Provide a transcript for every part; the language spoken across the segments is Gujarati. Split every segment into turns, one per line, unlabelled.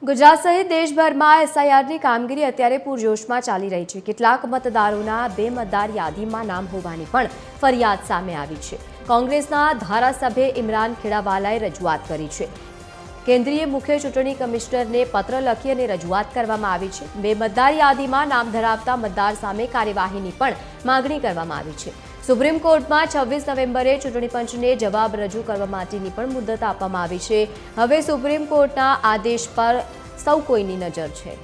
ગુજરાત સહિત દેશભરમાં એસઆઈઆરની કામગીરી અત્યારે પૂરજોશમાં ચાલી રહી છે। કેટલાક મતદારોના બે મતદાર યાદીમાં નામ હોવાની પણ ફરિયાદ સામે આવી છે। કોંગ્રેસના ધારાસભ્ય ઇમરાન ખેડાવાલાએ રજૂઆત કરી છે। કેન્દ્રીય મુખ્ય ચૂંટણી કમિશનરને પત્ર લખી અને રજૂઆત કરવામાં આવી છે। બે મતદાર યાદીમાં નામ ધરાવતા મતદાર સામે કાર્યવાહીની પણ માંગણી કરવામાં આવી છે। સુપ્રીમ કોર્ટમાં 26 નવેમ્બરે ચૂંટણી પંચને જવાબ રજૂ કરવા માટેની પણ મુદત આપવામાં આવી છે। હવે સુપ્રીમ કોર્ટના આદેશ પર સૌ કોઈની નજર છે।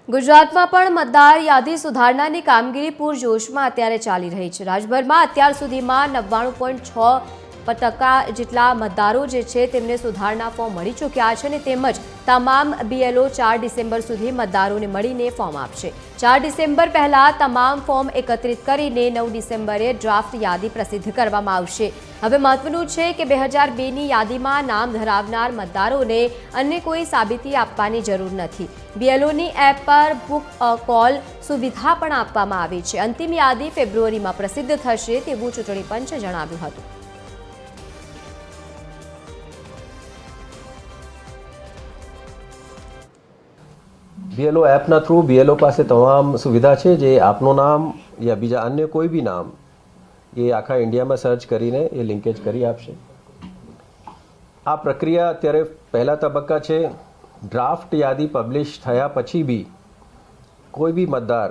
ગુજરાતમાં પણ મતદાર યાદી સુધારણાની કામગીરી પૂરજોશમાં અત્યારે ચાલી રહી છે। રાજ્યભરમાં અત્યાર સુધીમાં 99.6% જેટલા મતદારો જે છે તેમને સુધારણા ફોર્મ મળી ચૂક્યા છે અને તેમજ તમામ બીએલઓ 4 ડિસેમ્બર સુધી મતદારોને મળીને ફોર્મ આપશે। 4 ડિસેમ્બર પહેલા તમામ ફોર્મ એકત્રિત કરીને 9 ડિસેમ્બરે ડ્રાફ્ટ યાદી પ્રસિદ્ધ કરવામાં આવશે। હવે મહત્વનું છે કે 2002ની યાદીમાં નામ ધરાવનાર મતદારોને અન્ય કોઈ સાબિતી આપવાની જરૂર નથી। બીએલઓની એપ પર બુક કોલ સુવિધા પણ આપવામાં આવી છે। અંતિમ યાદી ફેબ્રુઆરીમાં પ્રસિદ્ધ થશે તેવું ચૂંટણી પંચે જણાવ્યું હતું।
बीएलओ એપના થ્રુ બીએલઓ પાસે તમામ સુવિધા છે જે આપનું નામ યા બીજા અન્ય કોઈ બી નામ એ આખા ઇન્ડિયામાં સર્ચ કરીને એ લિંકેજ કરી આપશે। આ પ્રક્રિયા અત્યારે પહેલા તબક્કા છે। ડ્રાફ્ટ યાદી પબ્લિશ થયા પછી બી કોઈ બી મતદાર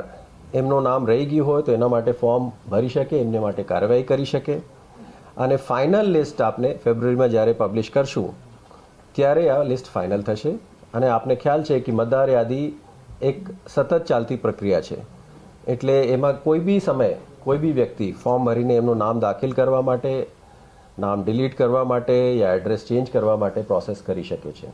એમનું નામ રહી ગયું હોય તો એના માટે ફોર્મ ભરી શકે, એમને માટે કાર્યવાહી કરી શકે અને ફાઇનલ લિસ્ટ આપને ફેબ્રુઆરીમાં જ્યારે પબ્લિશ કરશું ત્યારે આ લિસ્ટ ફાઇનલ થશે। અને આપને ખ્યાલ છે કે મતદાર યાદી એક સતત ચાલતી પ્રક્રિયા છે, એટલે એમાં કોઈ બી સમયે કોઈ બી વ્યક્તિ ફોર્મ ભરીને એમનું નામ દાખલ કરવા માટે, નામ ડિલીટ કરવા માટે યા એડ્રેસ ચેન્જ કરવા માટે પ્રોસેસ કરી શકે છે।